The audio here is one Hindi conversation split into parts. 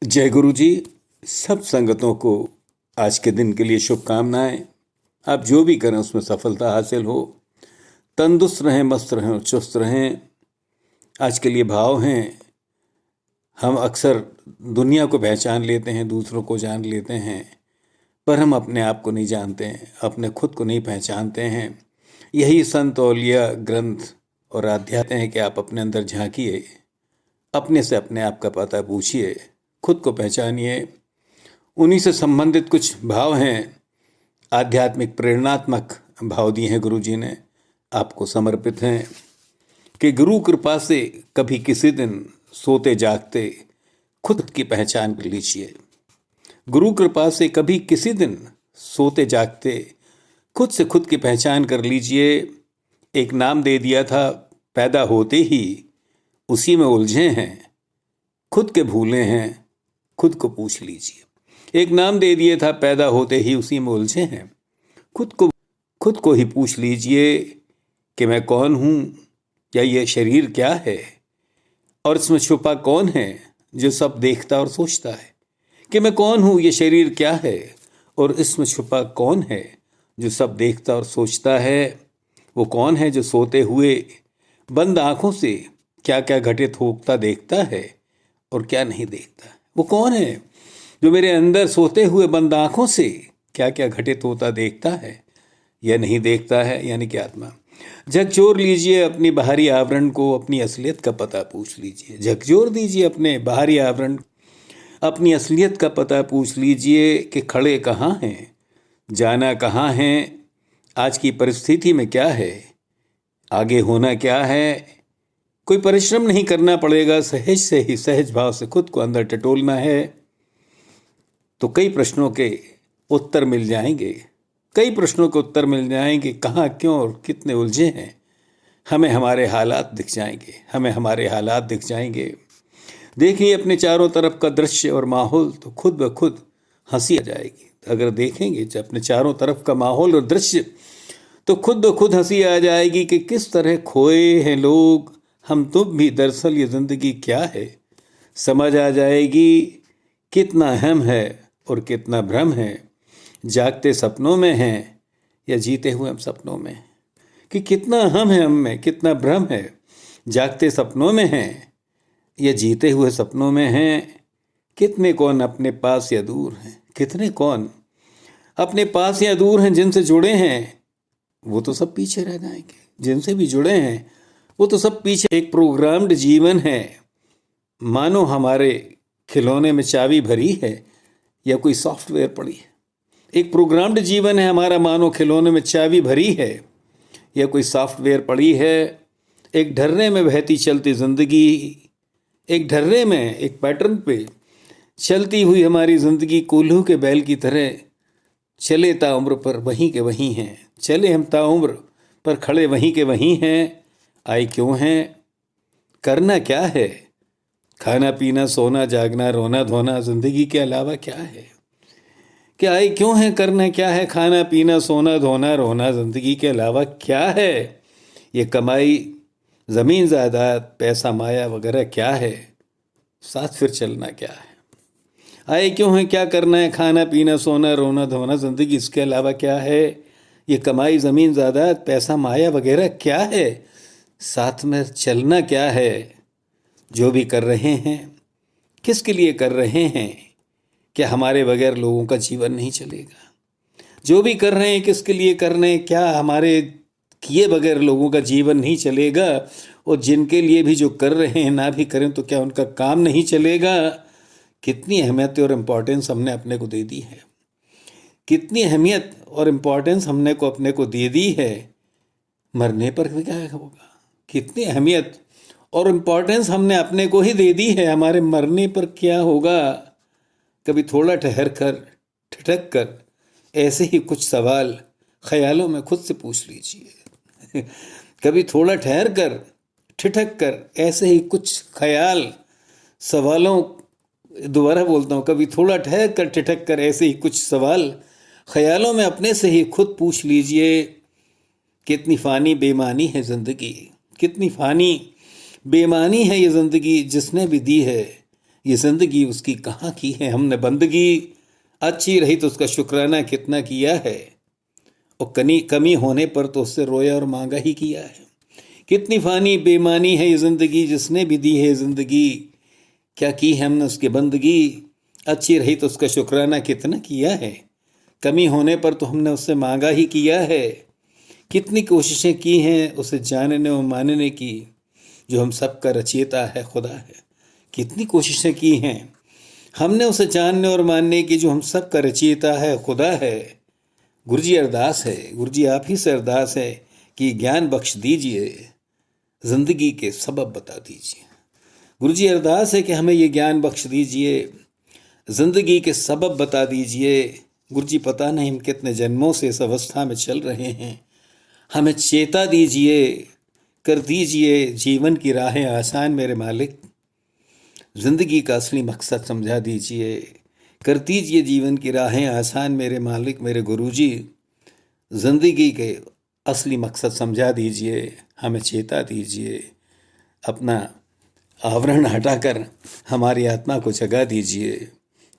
जय गुरु जी। सब संगतों को आज के दिन के लिए शुभकामनाएं। आप जो भी करें उसमें सफलता हासिल हो, तंदुरुस्त रहें, मस्त रहें और चुस्त रहें। आज के लिए भाव हैं, हम अक्सर दुनिया को पहचान लेते हैं, दूसरों को जान लेते हैं, पर हम अपने आप को नहीं जानते हैं, अपने खुद को नहीं पहचानते हैं। यही संत औलिया ग्रंथ और आध्यात्म है कि आप अपने अंदर झांकिए, अपने से अपने आप का पता पूछिए, खुद को पहचानिए। उन्हीं से संबंधित कुछ भाव हैं, आध्यात्मिक प्रेरणात्मक भाव दिए हैं गुरु जी ने, आपको समर्पित हैं कि गुरु कृपा से कभी किसी दिन सोते जागते खुद की पहचान कर लीजिए। गुरु कृपा से कभी किसी दिन सोते जागते खुद से खुद की पहचान कर लीजिए। एक नाम दे दिया था, पैदा होते ही उसी में उलझे हैं, खुद के भूले हैं, खुद को पूछ लीजिए। एक नाम दे दिया था, पैदा होते ही उसी में उलझे हैं, खुद को ही पूछ लीजिए कि मैं कौन हूँ, या ये शरीर क्या है, और इसमें छुपा कौन है जो सब देखता और सोचता है। कि मैं कौन हूँ, ये शरीर क्या है, और इसमें छुपा कौन है जो सब देखता और सोचता है। वो कौन है जो सोते हुए बंद आंखों से क्या क्या घटित होता देखता है और क्या नहीं देखता। वो कौन है जो मेरे अंदर सोते हुए बंद आंखों से क्या क्या घटित होता देखता है या नहीं देखता है, यानी कि आत्मा। झकझोर लीजिए अपनी बाहरी आवरण को, अपनी असलियत का पता पूछ लीजिए। झकझोर दीजिए अपने बाहरी आवरण, अपनी असलियत का पता पूछ लीजिए कि खड़े कहाँ हैं, जाना कहाँ है, आज की परिस्थिति में क्या है, आगे होना क्या है। कोई परिश्रम नहीं करना पड़ेगा, सहज से ही सहज भाव से खुद को अंदर टटोलना है, तो कई प्रश्नों के उत्तर मिल जाएंगे। कई प्रश्नों के उत्तर मिल जाएंगे, कहाँ, क्यों और कितने उलझे हैं। हमें हमारे हालात दिख जाएंगे, हमें हमारे हालात दिख जाएंगे। देखिए अपने चारों तरफ का दृश्य और माहौल, तो खुद ब खुद हंसी आ जाएगी। अगर देखेंगे जब अपने चारों तरफ का माहौल और दृश्य, तो खुद ब खुद हंसी आ जाएगी कि किस तरह खोए हैं लोग, हम तुम भी, दरअसल ये ज़िंदगी क्या है। समझ आ जाएगी कितना अहम है और कितना भ्रम है, जागते सपनों में हैं या जीते हुए हम सपनों में। कि कितना अहम है हम में, कितना भ्रम है, जागते सपनों में हैं या जीते हुए सपनों में हैं। कितने कौन अपने पास या दूर हैं, कितने कौन अपने पास या दूर हैं। जिनसे जुड़े हैं वो तो सब पीछे रह जाएंगे, जिनसे भी जुड़े हैं वो तो सब पीछे। एक प्रोग्राम्ड जीवन है, मानो हमारे खिलौने में चाबी भरी है या कोई सॉफ्टवेयर पड़ी है। एक प्रोग्राम्ड जीवन है हमारा, मानो खिलौने में चाबी भरी है या कोई सॉफ्टवेयर पड़ी है। एक ढर्रे में बहती चलती ज़िंदगी, एक ढर्रे में, एक पैटर्न पे चलती हुई हमारी ज़िंदगी, कोल्हू के बैल की तरह चले ताउम्र पर वहीं के वहीं हैं। चले हम ताउम्र पर खड़े वहीं के वहीं हैं। आए क्यों हैं, करना क्या है, खाना पीना सोना जागना रोना धोना, ज़िंदगी के अलावा क्या है। क्या आए क्यों है, करना क्या है, खाना पीना सोना धोना रोना, ज़िंदगी के अलावा क्या है। ये कमाई ज़मीन जायदाद पैसा माया वगैरह क्या है, साथ फिर चलना क्या है। आए क्यों है, क्या करना है, खाना पीना सोना रोना धोना, ज़िंदगी इसके अलावा क्या है। ये कमाई ज़मीन जायदाद पैसा माया वगैरह क्या है, साथ में चलना क्या है। जो भी कर रहे हैं किसके लिए कर रहे हैं, क्या हमारे बगैर लोगों का जीवन नहीं चलेगा। जो भी कर रहे हैं किसके लिए कर रहे हैं, क्या हमारे किए बगैर लोगों का जीवन नहीं चलेगा। और जिनके लिए भी जो कर रहे हैं ना भी करें तो क्या उनका काम नहीं चलेगा। कितनी अहमियत और इम्पोर्टेंस हमने अपने को दे दी है, कितनी अहमियत और इम्पोर्टेंस हमने को अपने को दे दी है। मरने पर भी क्या होगा, कितनी अहमियत और इम्पोर्टेंस हमने अपने को ही दे दी है। हमारे मरने पर क्या होगा। कभी थोड़ा ठहर कर, ठिठक कर ऐसे ही कुछ सवाल ख्यालों में खुद से पूछ लीजिए। कभी थोड़ा ठहर कर, ठिठक कर ऐसे ही कुछ ख्याल सवालों, दोबारा बोलता हूँ, कभी थोड़ा ठहर कर, ठिठक कर ऐसे ही कुछ सवाल ख्यालों में अपने से ही खुद पूछ लीजिए। कितनी फ़ानी बेमानी है ज़िंदगी, कितनी फ़ानी बेमानी है ये ज़िंदगी जिसने भी दी है, ये ज़िंदगी उसकी कहाँ की है, हमने बंदगी अच्छी रही तो उसका शुक्राना कितना किया है, और कमी होने पर तो उससे रोया और मांगा ही किया है। कितनी फ़ानी बेमानी है ये ज़िंदगी, जिसने भी दी है ज़िंदगी, क्या की है हमने उसकी बंदगी, अच्छी रही तो उसका शुक्राना कितना किया है, कमी होने पर तो हमने उससे मांगा ही किया है। कितनी कोशिशें की हैं उसे जानने और मानने की, जो हम सब का रचयिता है खुदा है। कितनी कोशिशें की हैं हमने उसे जानने और मानने की, जो हम सब का रचयिता है खुदा है। गुरु जी अरदास है, गुरु जी आप ही से अरदास है कि ज्ञान बख्श दीजिए, ज़िंदगी के सबब बता दीजिए। गुरु जी अरदास है कि हमें ये ज्ञान बख्श दीजिए, ज़िंदगी के सबब बता दीजिए। गुरु जी पता नहीं हम कितने जन्मों से इस अवस्था में चल रहे हैं, हमें चेता दीजिए, कर दीजिए जीवन की राहें आसान मेरे मालिक। ज़िंदगी का असली मकसद समझा दीजिए, कर दीजिए जीवन की राहें आसान मेरे मालिक मेरे गुरुजी। ज़िंदगी के असली मकसद समझा दीजिए, हमें चेता दीजिए, अपना आवरण हटाकर हमारी आत्मा को जगा दीजिए।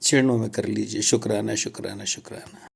चरणों में कर लीजिए शुक्राना शुक्राना शुक्राना।